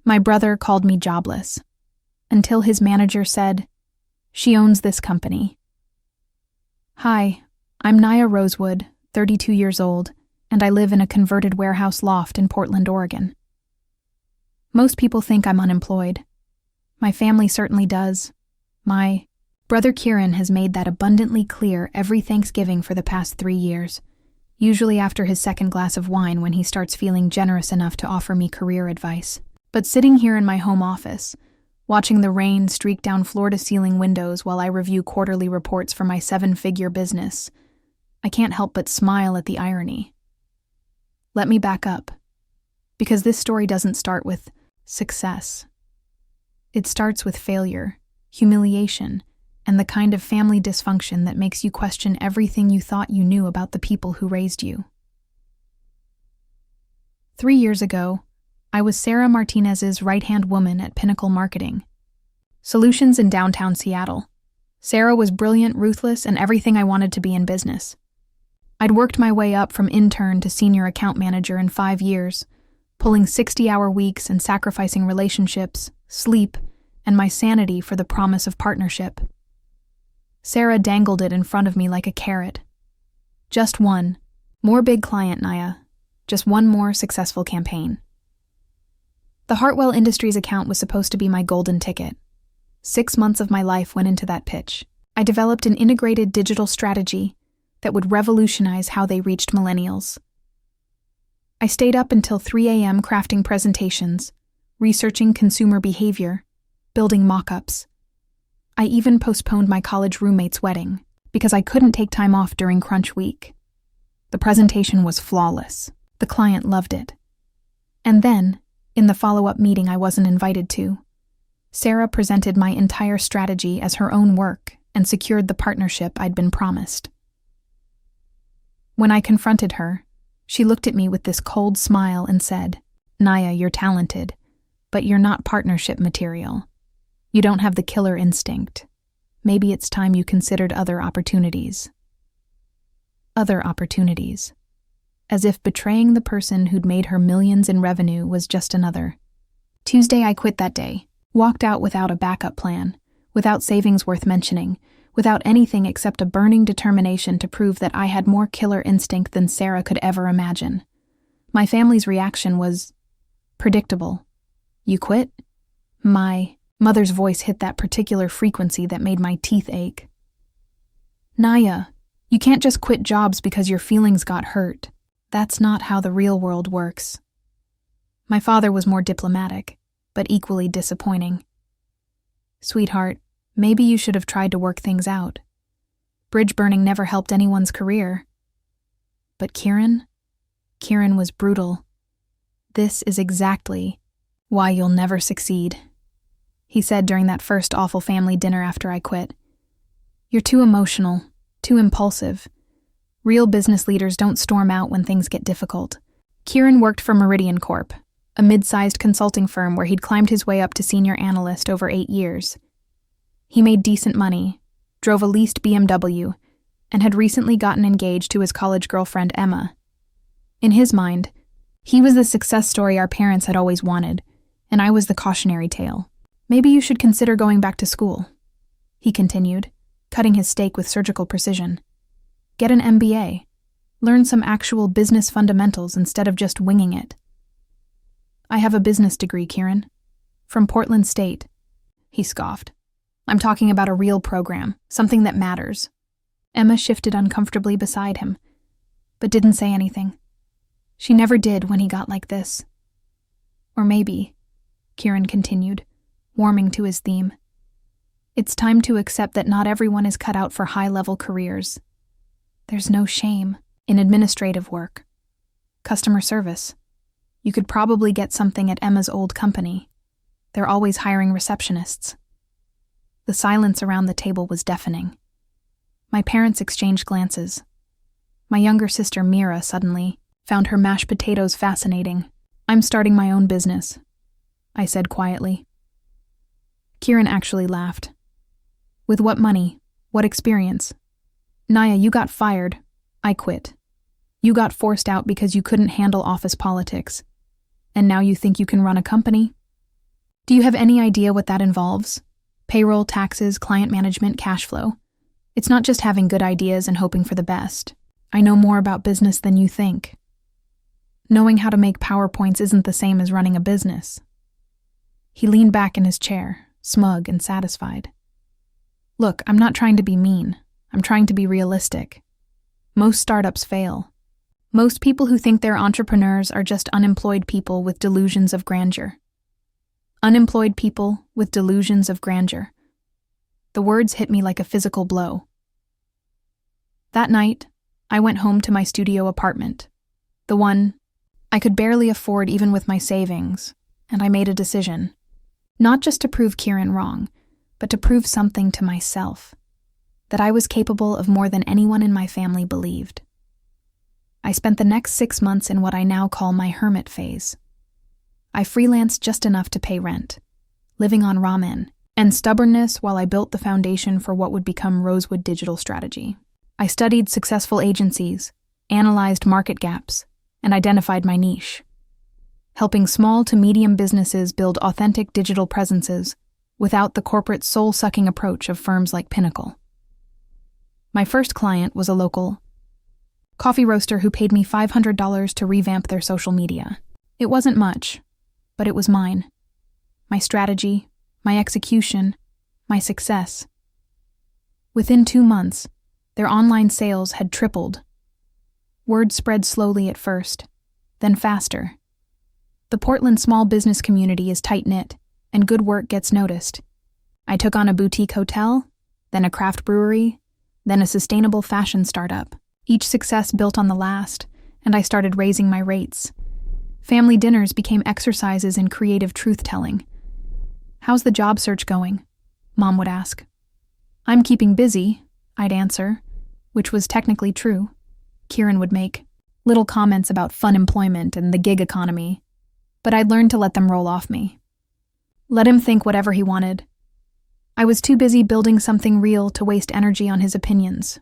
My brother called me jobless, until his manager said, "She owns this company." Hi, I'm Naya Rosewood, 32 years old, and I live in a converted warehouse loft in Portland, Oregon. Most people think I'm unemployed. My family certainly does. My brother Kieran has made that abundantly clear every Thanksgiving for the past 3 years, usually after his second glass of wine when he starts feeling generous enough to offer me career advice. But sitting here in my home office, watching the rain streak down floor-to-ceiling windows while I review quarterly reports for my 7-figure business, I can't help but smile at the irony. Let me back up, because this story doesn't start with success. It starts with failure, humiliation, and the kind of family dysfunction that makes you question everything you thought you knew about the people who raised you. 3 years ago, I was Sarah Martinez's right-hand woman at Pinnacle Marketing Solutions in downtown Seattle. Sarah was brilliant, ruthless, and everything I wanted to be in business. I'd worked my way up from intern to senior account manager in 5 years, pulling 60-hour weeks and sacrificing relationships, sleep, and my sanity for the promise of partnership. Sarah dangled it in front of me like a carrot. Just one. More big client, Naya. Just one more successful campaign. The Hartwell Industries account was supposed to be my golden ticket. 6 months of my life went into that pitch. I developed an integrated digital strategy that would revolutionize how they reached millennials. I stayed up until 3 a.m. crafting presentations, researching consumer behavior, building mock-ups. I even postponed my college roommate's wedding because I couldn't take time off during crunch week. The presentation was flawless. The client loved it. And then, in the follow-up meeting I wasn't invited to, Sarah presented my entire strategy as her own work and secured the partnership I'd been promised. When I confronted her, she looked at me with this cold smile and said, "Naya, you're talented, but you're not partnership material. You don't have the killer instinct. Maybe it's time you considered other opportunities." Other opportunities. As if betraying the person who'd made her millions in revenue was just another. Tuesday, I quit that day, walked out without a backup plan, without savings worth mentioning, without anything except a burning determination to prove that I had more killer instinct than Sarah could ever imagine. My family's reaction was predictable. "You quit?" My mother's voice hit that particular frequency that made my teeth ache. "Naya, you can't just quit jobs because your feelings got hurt. That's not how the real world works." My father was more diplomatic, but equally disappointing. "Sweetheart, maybe you should have tried to work things out. Bridge burning never helped anyone's career." But Kieran was brutal. "This is exactly why you'll never succeed," he said during that first awful family dinner after I quit. "You're too emotional, too impulsive. Real business leaders don't storm out when things get difficult." Kieran worked for Meridian Corp, a mid-sized consulting firm where he'd climbed his way up to senior analyst over 8 years. He made decent money, drove a leased BMW, and had recently gotten engaged to his college girlfriend Emma. In his mind, he was the success story our parents had always wanted, and I was the cautionary tale. "Maybe you should consider going back to school," he continued, cutting his steak with surgical precision. "Get an MBA. Learn some actual business fundamentals instead of just winging it." "I have a business degree, Kieran. From Portland State," he scoffed. "I'm talking about a real program, something that matters." Emma shifted uncomfortably beside him, but didn't say anything. She never did when he got like this. "Or maybe," Kieran continued, warming to his theme, "it's time to accept that not everyone is cut out for high-level careers. There's no shame in administrative work. Customer service. You could probably get something at Emma's old company. They're always hiring receptionists." The silence around the table was deafening. My parents exchanged glances. My younger sister Mira suddenly found her mashed potatoes fascinating. "I'm starting my own business," I said quietly. Kieran actually laughed. "With what money? What experience?" "Naya, you got fired. I quit. You got forced out because you couldn't handle office politics. And now you think you can run a company? Do you have any idea what that involves? Payroll, taxes, client management, cash flow. It's not just having good ideas and hoping for the best. I know more about business than you think. Knowing how to make PowerPoints isn't the same as running a business. He leaned back in his chair, smug and satisfied. Look, I'm not trying to be mean. I'm trying to be realistic. Most startups fail. Most people who think they're entrepreneurs are just unemployed people with delusions of grandeur. Unemployed people with delusions of grandeur. The words hit me like a physical blow. That night, I went home to my studio apartment, the one I could barely afford even with my savings, and I made a decision. Not just to prove Kieran wrong, but to prove something to myself, that I was capable of more than anyone in my family believed. I spent the next 6 months in what I now call my hermit phase. I freelanced just enough to pay rent, living on ramen, and stubbornness while I built the foundation for what would become Rosewood Digital Strategy. I studied successful agencies, analyzed market gaps, and identified my niche, helping small to medium businesses build authentic digital presences without the corporate soul-sucking approach of firms like Pinnacle. My first client was a local coffee roaster who paid me $500 to revamp their social media. It wasn't much, but it was mine. My strategy, my execution, my success. Within 2 months, their online sales had tripled. Word spread slowly at first, then faster. The Portland small business community is tight-knit, and good work gets noticed. I took on a boutique hotel, then a craft brewery, then a sustainable fashion startup. Each success built on the last, and I started raising my rates. Family dinners became exercises in creative truth-telling. "How's the job search going?" Mom would ask. "I'm keeping busy," I'd answer, which was technically true. Kieran would make little comments about fun employment and the gig economy, but I'd learned to let them roll off me. Let him think whatever he wanted. I was too busy building something real to waste energy on his opinions.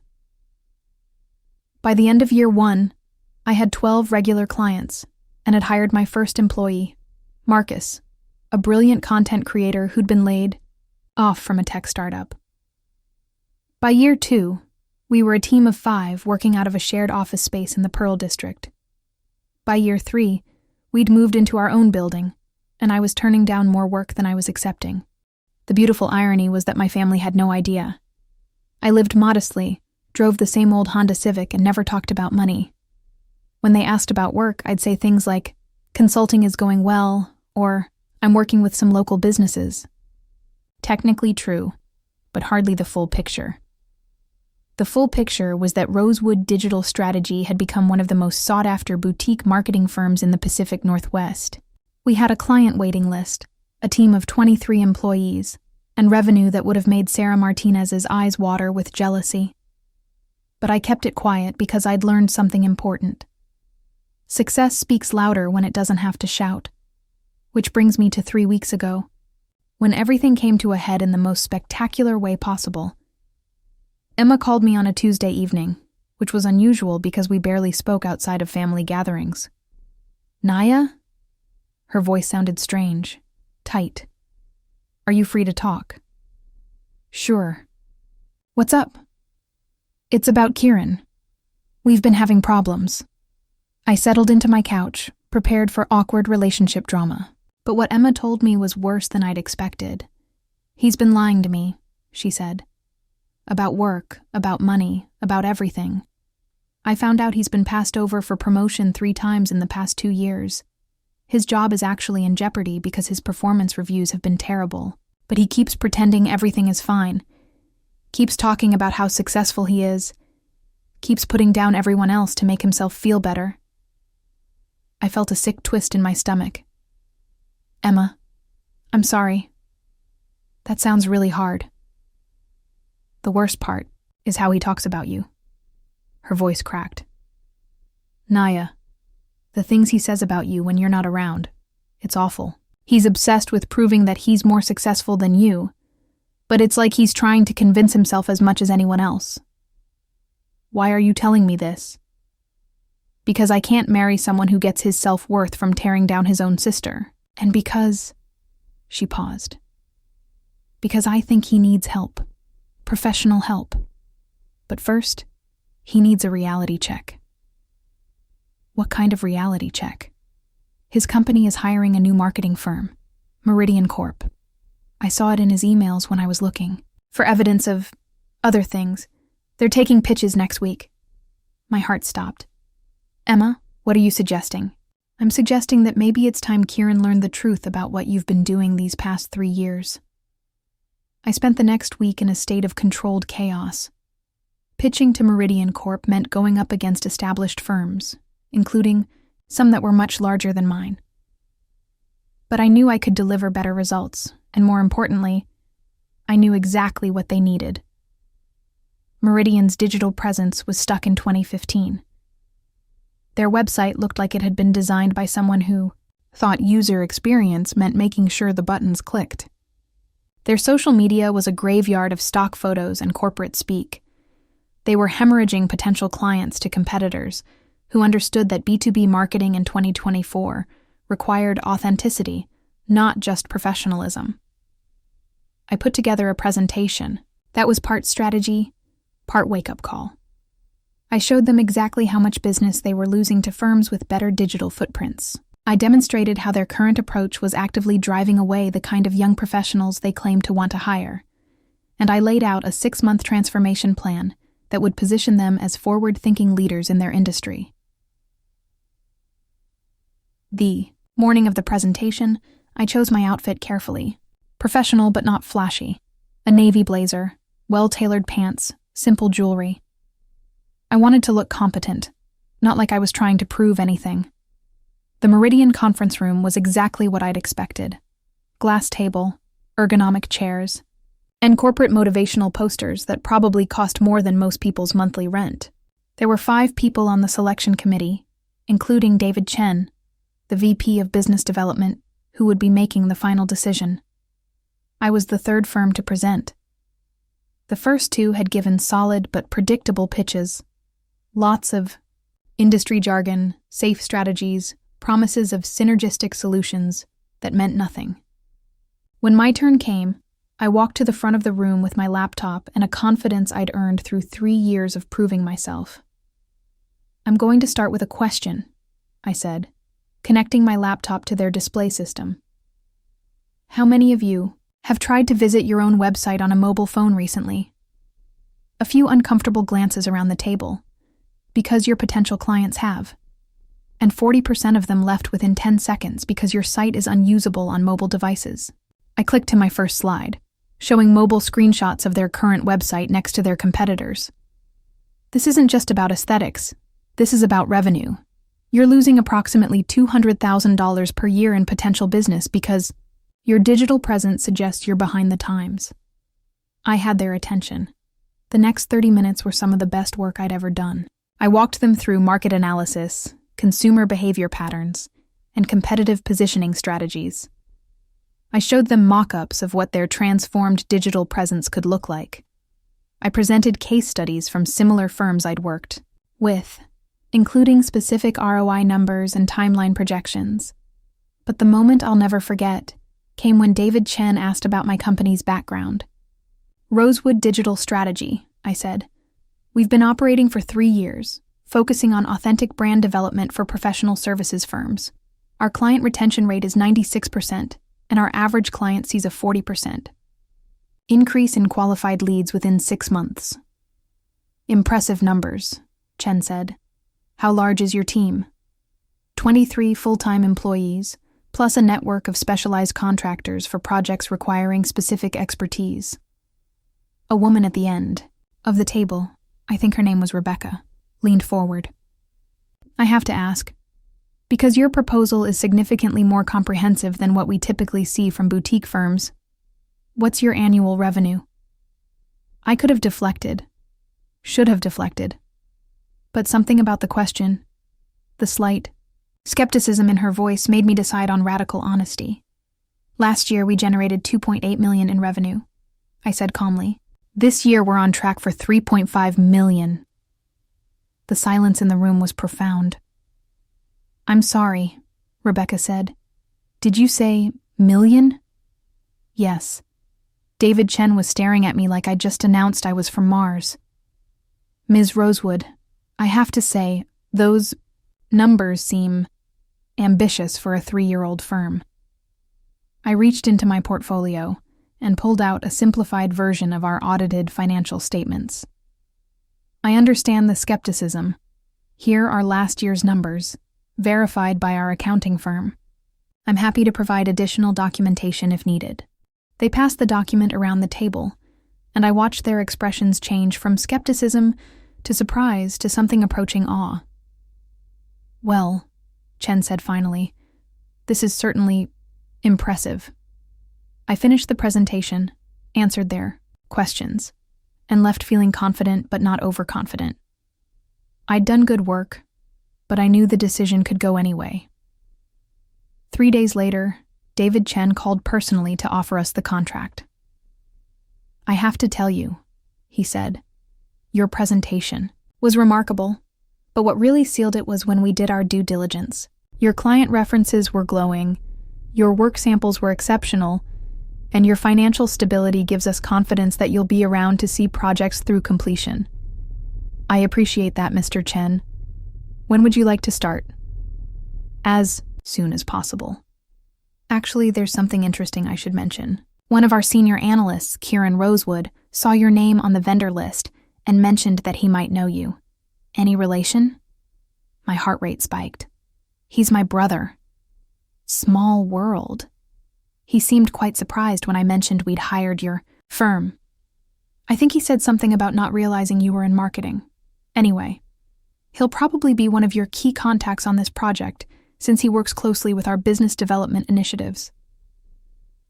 By the end of year 1, I had 12 regular clients and had hired my first employee, Marcus, a brilliant content creator who'd been laid off from a tech startup. By year 2, we were a team of 5 working out of a shared office space in the Pearl District. By year 3, we'd moved into our own building, and I was turning down more work than I was accepting. The beautiful irony was that my family had no idea. I lived modestly, drove the same old Honda Civic, and never talked about money. When they asked about work, I'd say things like, "Consulting is going well," or "I'm working with some local businesses." Technically true, but hardly the full picture. The full picture was that Rosewood Digital Strategy had become one of the most sought-after boutique marketing firms in the Pacific Northwest. We had a client waiting list, a team of 23 employees, and revenue that would have made Sarah Martinez's eyes water with jealousy. But I kept it quiet because I'd learned something important. Success speaks louder when it doesn't have to shout. Which brings me to 3 weeks ago, when everything came to a head in the most spectacular way possible. Emma called me on a Tuesday evening, which was unusual because we barely spoke outside of family gatherings. "Naya?" Her voice sounded strange, tight. "Are you free to talk?" "Sure." "What's up?" "It's about Kieran. We've been having problems." I settled into my couch, prepared for awkward relationship drama. But what Emma told me was worse than I'd expected. "He's been lying to me," she said. "About work, about money, about everything. I found out he's been passed over for promotion 3 times in the past 2 years. His job is actually in jeopardy because his performance reviews have been terrible, but he keeps pretending everything is fine, keeps talking about how successful he is, keeps putting down everyone else to make himself feel better." I felt a sick twist in my stomach. "Emma, I'm sorry. That sounds really hard. The worst part is how he talks about you." Her voice cracked. "Naya, the things he says about you when you're not around, it's awful. He's obsessed with proving that he's more successful than you, but it's like he's trying to convince himself as much as anyone else. Why are you telling me this?" "Because I can't marry someone who gets his self-worth from tearing down his own sister. And because..." She paused. Because I think he needs help. Professional help. But first, he needs a reality check. What kind of reality check? His company is hiring a new marketing firm, Meridian Corp. I saw it in his emails when I was looking for evidence of other things. They're taking pitches next week. My heart stopped. Emma, what are you suggesting? I'm suggesting that maybe it's time Kieran learned the truth about what you've been doing these past 3 years. I spent the next week in a state of controlled chaos. Pitching to Meridian Corp meant going up against established firms, including some that were much larger than mine. But I knew I could deliver better results, and more importantly, I knew exactly what they needed. Meridian's digital presence was stuck in 2015. Their website looked like it had been designed by someone who thought user experience meant making sure the buttons clicked. Their social media was a graveyard of stock photos and corporate speak. They were hemorrhaging potential clients to competitors who understood that B2B marketing in 2024 required authenticity, not just professionalism. I put together a presentation that was part strategy, part wake-up call. I showed them exactly how much business they were losing to firms with better digital footprints. I demonstrated how their current approach was actively driving away the kind of young professionals they claimed to want to hire. And I laid out a 6-month transformation plan that would position them as forward-thinking leaders in their industry. The morning of the presentation, I chose my outfit carefully. Professional but not flashy. A navy blazer, well-tailored pants, simple jewelry. I wanted to look competent, not like I was trying to prove anything. The Meridian conference room was exactly what I'd expected. Glass table, ergonomic chairs, and corporate motivational posters that probably cost more than most people's monthly rent. There were 5 people on the selection committee, including David Chen, the VP of Business Development, who would be making the final decision. I was the 3rd firm to present. The first 2 had given solid but predictable pitches. Lots of industry jargon, safe strategies, promises of synergistic solutions that meant nothing. When my turn came, I walked to the front of the room with my laptop and a confidence I'd earned through 3 years of proving myself. I'm going to start with a question, I said, connecting my laptop to their display system. How many of you have tried to visit your own website on a mobile phone recently? A few uncomfortable glances around the table, because your potential clients have. And 40% of them left within 10 seconds because your site is unusable on mobile devices. I clicked to my first slide, showing mobile screenshots of their current website next to their competitors. This isn't just about aesthetics. This is about revenue. You're losing approximately $200,000 per year in potential business because your digital presence suggests you're behind the times. I had their attention. The next 30 minutes were some of the best work I'd ever done. I walked them through market analysis, consumer behavior patterns, and competitive positioning strategies. I showed them mock-ups of what their transformed digital presence could look like. I presented case studies from similar firms I'd worked with, including specific ROI numbers and timeline projections. But the moment I'll never forget came when David Chen asked about my company's background. Rosewood Digital Strategy, I said. We've been operating for 3 years, focusing on authentic brand development for professional services firms. Our client retention rate is 96%, and our average client sees a 40% increase in qualified leads within 6 months. Impressive numbers, Chen said. How large is your team? 23 full-time employees, plus a network of specialized contractors for projects requiring specific expertise. A woman at the end of the table, I think her name was Rebecca, leaned forward. I have to ask, because your proposal is significantly more comprehensive than what we typically see from boutique firms, what's your annual revenue? I could have deflected, should have deflected, but something about the question, the slight skepticism in her voice made me decide on radical honesty. Last year we generated $2.8 million in revenue, I said calmly. This year we're on track for $3.5 million. The silence in the room was profound. I'm sorry, Rebecca said. Did you say million? Yes. David Chen was staring at me like I just announced I was from Mars. Ms. Rosewood, I have to say, those numbers seem ambitious for a 3-year-old firm. I reached into my portfolio and pulled out a simplified version of our audited financial statements. I understand the skepticism. Here are last year's numbers, verified by our accounting firm. I'm happy to provide additional documentation if needed. They passed the document around the table, and I watched their expressions change from skepticism to surprise to something approaching awe. Well, Chen said finally, this is certainly impressive. I finished the presentation, answered their questions, and left feeling confident but not overconfident. I'd done good work, but I knew the decision could go anyway. 3 days later, David Chen called personally to offer us the contract. I have to tell you, he said, your presentation was remarkable, but what really sealed it was when we did our due diligence. Your client references were glowing, your work samples were exceptional, and your financial stability gives us confidence that you'll be around to see projects through completion. I appreciate that, Mr. Chen. When would you like to start? As soon as possible. Actually, there's something interesting I should mention. One of our senior analysts, Kieran Rosewood, saw your name on the vendor list and mentioned that he might know you. Any relation? My heart rate spiked. He's my brother. Small world. He seemed quite surprised when I mentioned we'd hired your firm. I think he said something about not realizing you were in marketing. Anyway, he'll probably be one of your key contacts on this project, since he works closely with our business development initiatives.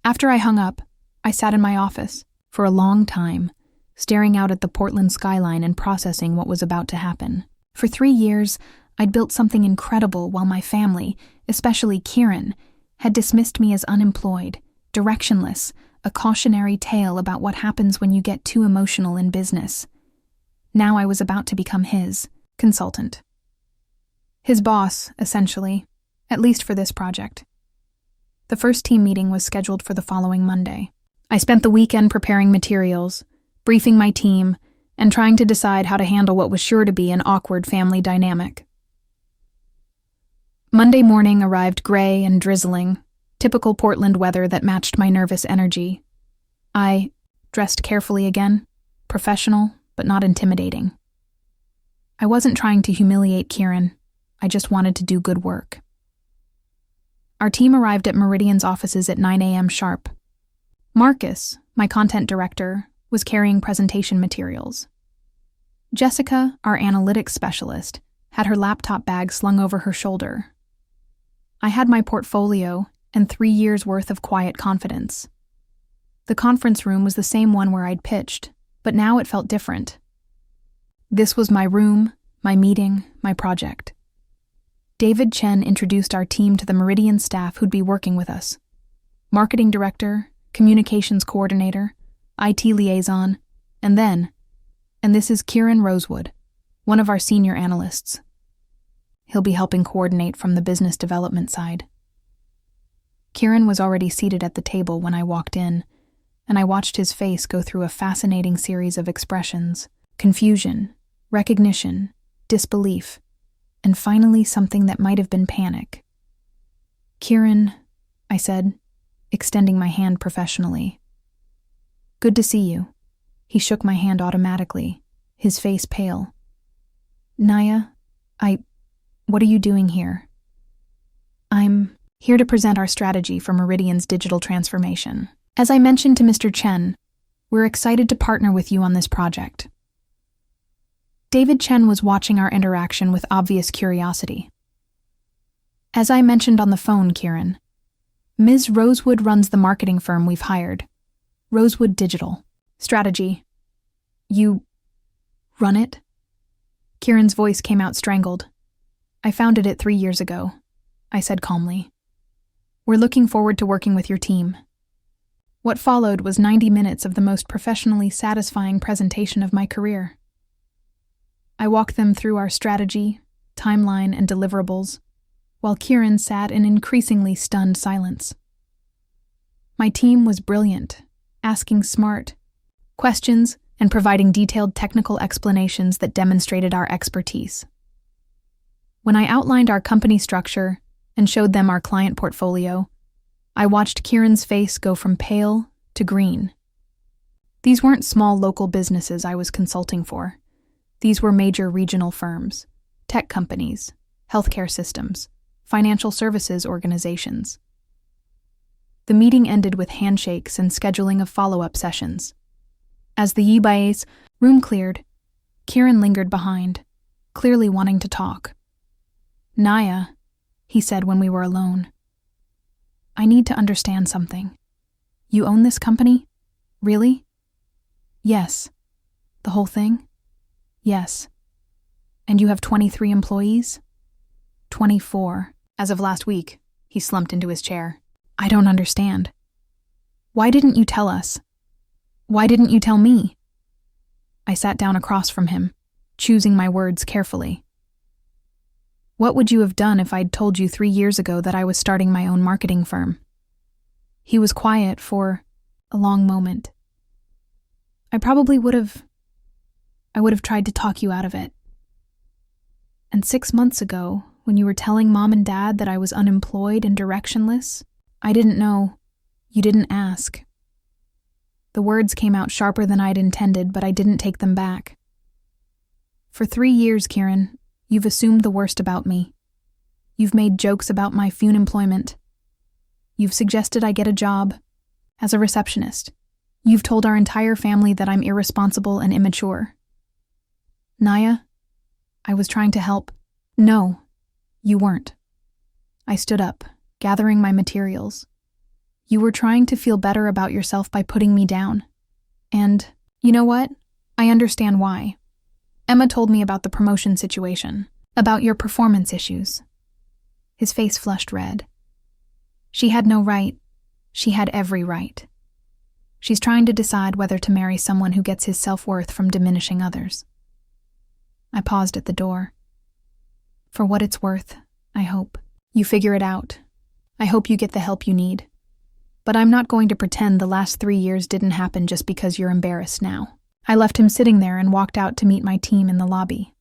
After I hung up, I sat in my office for a long time, staring out at the Portland skyline and processing what was about to happen. For 3 years, I'd built something incredible while my family, especially Kieran, had dismissed me as unemployed, directionless, a cautionary tale about what happens when you get too emotional in business. Now I was about to become his consultant. His boss, essentially, at least for this project. The first team meeting was scheduled for the following Monday. I spent the weekend preparing materials, briefing my team, and trying to decide how to handle what was sure to be an awkward family dynamic. Monday morning arrived gray and drizzling, typical Portland weather that matched my nervous energy. I dressed carefully again, professional but not intimidating. I wasn't trying to humiliate Kieran. I just wanted to do good work. Our team arrived at Meridian's offices at 9 a.m. sharp. Marcus, my content director, was carrying presentation materials. Jessica, our analytics specialist, had her laptop bag slung over her shoulder. I had my portfolio and 3 years' worth of quiet confidence. The conference room was the same one where I'd pitched, but now it felt different. This was my room, my meeting, my project. David Chen introduced our team to the Meridian staff who'd be working with us. Marketing director, communications coordinator, IT liaison, and this is Kieran Rosewood, one of our senior analysts. He'll be helping coordinate from the business development side. Kieran was already seated at the table when I walked in, and I watched his face go through a fascinating series of expressions: confusion, recognition, disbelief, and finally something that might have been panic. "Kieran," I said, extending my hand professionally. "Good to see you." He shook my hand automatically, his face pale. "Naya, what are you doing here?" "I'm here to present our strategy for Meridian's digital transformation. As I mentioned to Mr. Chen, we're excited to partner with you on this project." David Chen was watching our interaction with obvious curiosity. "As I mentioned on the phone, Kieran, Ms. Rosewood runs the marketing firm we've hired, Rosewood Digital. Strategy. You run it?" Kieran's voice came out strangled. "I founded it 3 years ago," I said calmly. "We're looking forward to working with your team." What followed was 90 minutes of the most professionally satisfying presentation of my career. I walked them through our strategy, timeline, and deliverables, while Kieran sat in increasingly stunned silence. My team was brilliant, asking smart questions and providing detailed technical explanations that demonstrated our expertise. When I outlined our company structure and showed them our client portfolio, I watched Kieran's face go from pale to green. These weren't small local businesses I was consulting for. These were major regional firms, tech companies, healthcare systems, financial services organizations. The meeting ended with handshakes and scheduling of follow-up sessions. As the Yibae's room cleared, Kieran lingered behind, clearly wanting to talk. "Naya," he said when we were alone, "I need to understand something. You own this company? Really?" "Yes." "The whole thing?" "Yes." "And you have 23 employees?" 24. As of last week, he slumped into his chair. "I don't understand. Why didn't you tell us? Why didn't you tell me?" I sat down across from him, choosing my words carefully. "What would you have done if I'd told you 3 years ago that I was starting my own marketing firm?" He was quiet for a long moment. I would have tried to talk you out of it. And 6 months ago, when you were telling Mom and Dad that I was unemployed and directionless, I didn't know. You didn't ask. The words came out sharper than I'd intended, but I didn't take them back. For 3 years, Kieran, you've assumed the worst about me. You've made jokes about my employment. You've suggested I get a job as a receptionist. You've told our entire family that I'm irresponsible and immature. Naya, I was trying to help. No, you weren't. I stood up, gathering my materials. You were trying to feel better about yourself by putting me down. And, you know what? I understand why. Emma told me about the promotion situation, about your performance issues. His face flushed red. She had no right. She had every right. She's trying to decide whether to marry someone who gets his self-worth from diminishing others. I paused at the door. For what it's worth, I hope you figure it out. I hope you get the help you need. But I'm not going to pretend the last 3 years didn't happen just because you're embarrassed now. I left him sitting there and walked out to meet my team in the lobby.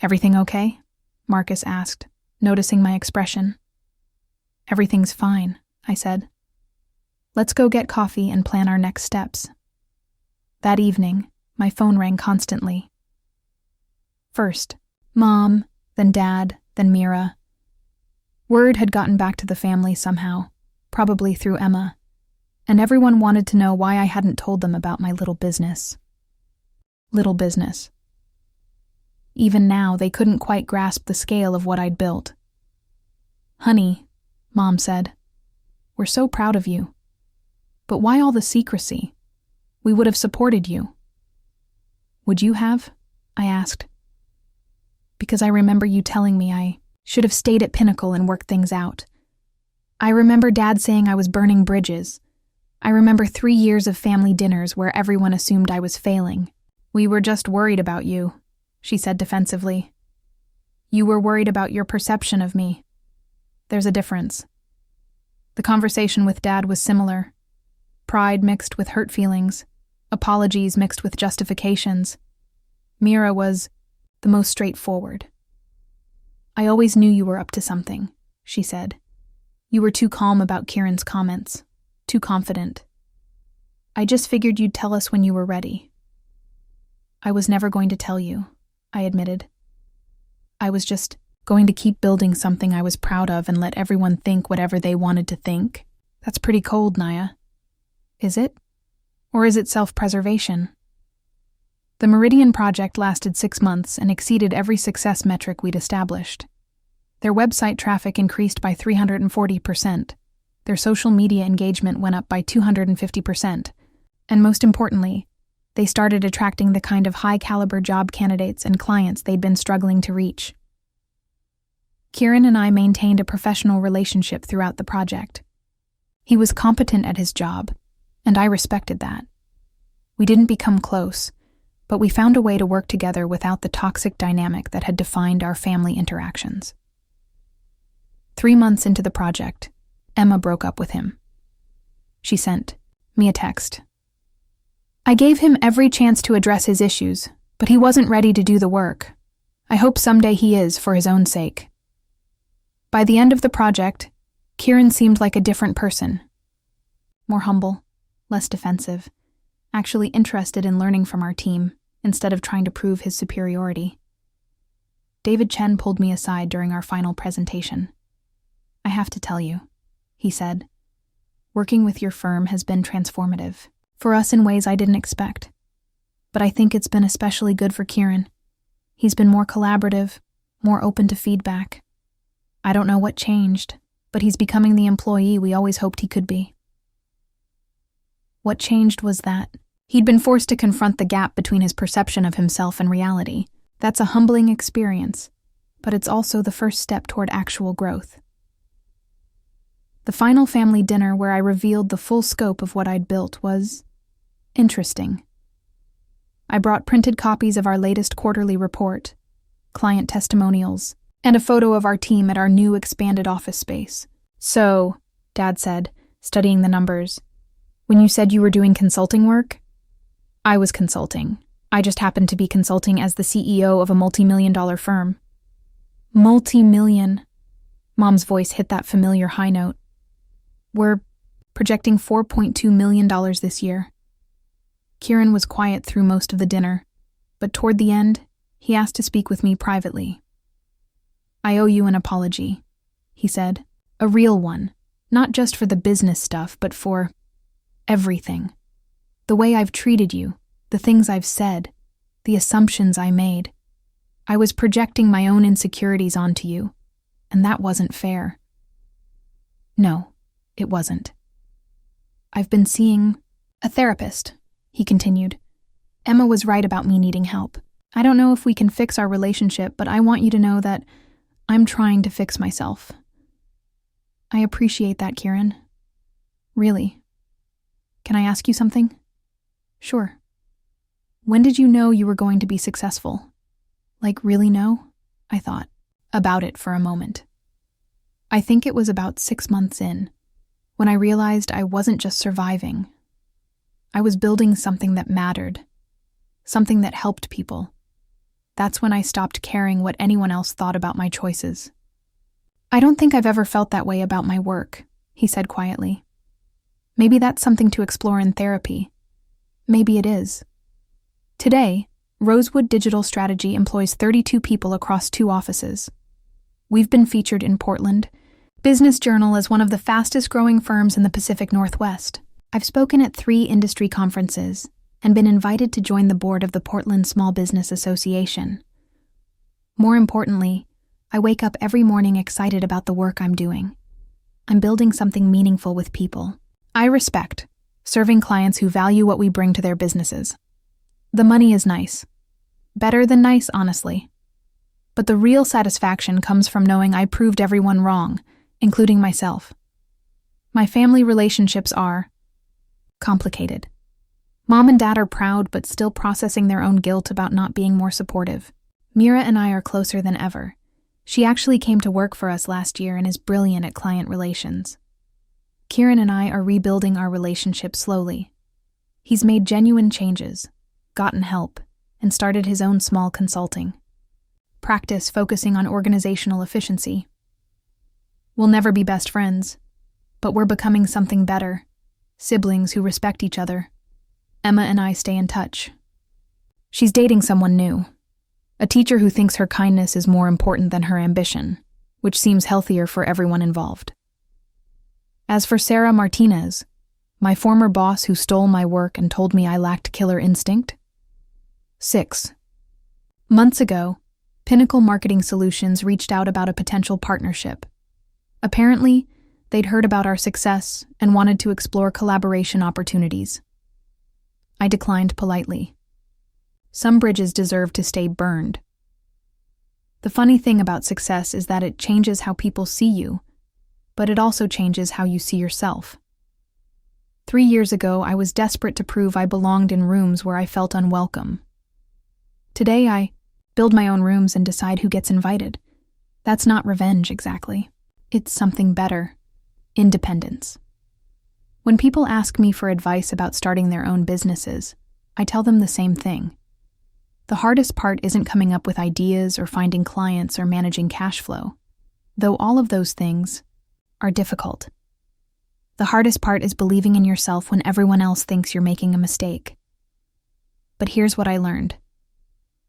Everything okay? Marcus asked, noticing my expression. Everything's fine, I said. Let's go get coffee and plan our next steps. That evening, my phone rang constantly. First, Mom, then Dad, then Mira. Word had gotten back to the family somehow, probably through Emma, and everyone wanted to know why I hadn't told them about my little business. Little business. Even now, they couldn't quite grasp the scale of what I'd built. Honey, Mom said, we're so proud of you. But why all the secrecy? We would have supported you. Would you have? I asked. Because I remember you telling me I should have stayed at Pinnacle and worked things out. I remember Dad saying I was burning bridges. I remember 3 years of family dinners where everyone assumed I was failing. We were just worried about you, she said defensively. You were worried about your perception of me. There's a difference. The conversation with Dad was similar. Pride mixed with hurt feelings, apologies mixed with justifications. Mira was the most straightforward. I always knew you were up to something, she said. You were too calm about Kieran's comments, too confident. I just figured you'd tell us when you were ready. I was never going to tell you, I admitted. I was just going to keep building something I was proud of and let everyone think whatever they wanted to think. That's pretty cold, Naya. Is it? Or is it self-preservation? The Meridian project lasted 6 months and exceeded every success metric we'd established. Their website traffic increased by 340%. Their social media engagement went up by 250%. And most importantly, they started attracting the kind of high-caliber job candidates and clients they'd been struggling to reach. Kieran and I maintained a professional relationship throughout the project. He was competent at his job, and I respected that. We didn't become close, but we found a way to work together without the toxic dynamic that had defined our family interactions. 3 months into the project, Emma broke up with him. She sent me a text. I gave him every chance to address his issues, but he wasn't ready to do the work. I hope someday he is, for his own sake. By the end of the project, Kieran seemed like a different person. More humble, less defensive, actually interested in learning from our team instead of trying to prove his superiority. David Chen pulled me aside during our final presentation. I have to tell you, he said, working with your firm has been transformative, for us in ways I didn't expect. But I think it's been especially good for Kieran. He's been more collaborative, more open to feedback. I don't know what changed, but he's becoming the employee we always hoped he could be. What changed was that he'd been forced to confront the gap between his perception of himself and reality. That's a humbling experience, but it's also the first step toward actual growth. The final family dinner where I revealed the full scope of what I'd built was interesting. I brought printed copies of our latest quarterly report, client testimonials, and a photo of our team at our new expanded office space. So, Dad said, studying the numbers, when you said you were doing consulting work, I was consulting. I just happened to be consulting as the CEO of a multi-million-dollar firm. Multi-million. Mom's voice hit that familiar high note. We're projecting $4.2 million this year. Kieran was quiet through most of the dinner, but toward the end, he asked to speak with me privately. I owe you an apology, he said. A real one, not just for the business stuff, but for everything. The way I've treated you, the things I've said, the assumptions I made. I was projecting my own insecurities onto you, and that wasn't fair. No, it wasn't. I've been seeing a therapist, he continued. Emma was right about me needing help. I don't know if we can fix our relationship, but I want you to know that I'm trying to fix myself. I appreciate that, Kieran. Really. Can I ask you something? Sure. When did you know you were going to be successful? Like, really know? I thought about it for a moment. I think it was about 6 months in, when I realized I wasn't just surviving. I was building something that mattered, something that helped people. That's when I stopped caring what anyone else thought about my choices. I don't think I've ever felt that way about my work, he said quietly. Maybe that's something to explore in therapy. Maybe it is. Today, Rosewood Digital Strategy employs 32 people across 2 offices. We've been featured in Portland Business Journal as one of the fastest-growing firms in the Pacific Northwest. I've spoken at 3 industry conferences and been invited to join the board of the Portland Small Business Association. More importantly, I wake up every morning excited about the work I'm doing. I'm building something meaningful with people. I respect serving clients who value what we bring to their businesses. The money is nice. Better than nice, honestly. But the real satisfaction comes from knowing I proved everyone wrong, including myself. My family relationships are complicated. Mom and Dad are proud but still processing their own guilt about not being more supportive. Mira and I are closer than ever. She actually came to work for us last year and is brilliant at client relations. Kieran and I are rebuilding our relationship slowly. He's made genuine changes, gotten help, and started his own small consulting practice focusing on organizational efficiency. We'll never be best friends, but we're becoming something better, siblings who respect each other. Emma and I stay in touch. She's dating someone new, a teacher who thinks her kindness is more important than her ambition, which seems healthier for everyone involved. As for Sarah Martinez, my former boss who stole my work and told me I lacked killer instinct. 6 months ago, Pinnacle Marketing Solutions reached out about a potential partnership. Apparently, they'd heard about our success and wanted to explore collaboration opportunities. I declined politely. Some bridges deserve to stay burned. The funny thing about success is that it changes how people see you, but it also changes how you see yourself. 3 years ago, I was desperate to prove I belonged in rooms where I felt unwelcome. Today, I build my own rooms and decide who gets invited. That's not revenge, exactly. It's something better. Independence. When people ask me for advice about starting their own businesses, I tell them the same thing. The hardest part isn't coming up with ideas or finding clients or managing cash flow, though all of those things are difficult. The hardest part is believing in yourself when everyone else thinks you're making a mistake. But here's what I learned.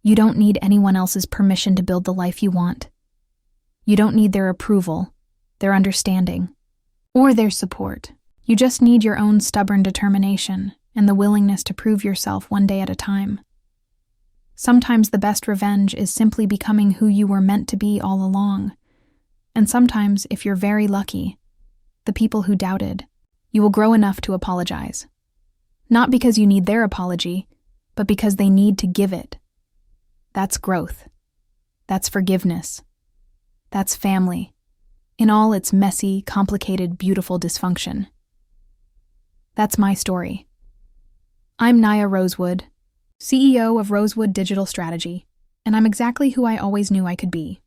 You don't need anyone else's permission to build the life you want. You don't need their approval, their understanding, or their support. You just need your own stubborn determination and the willingness to prove yourself one day at a time. Sometimes the best revenge is simply becoming who you were meant to be all along. And sometimes, if you're very lucky, the people who doubted, you will grow enough to apologize. Not because you need their apology, but because they need to give it. That's growth. That's forgiveness. That's family, in all its messy, complicated, beautiful dysfunction. That's my story. I'm Naya Rosewood, CEO of Rosewood Digital Strategy, and I'm exactly who I always knew I could be.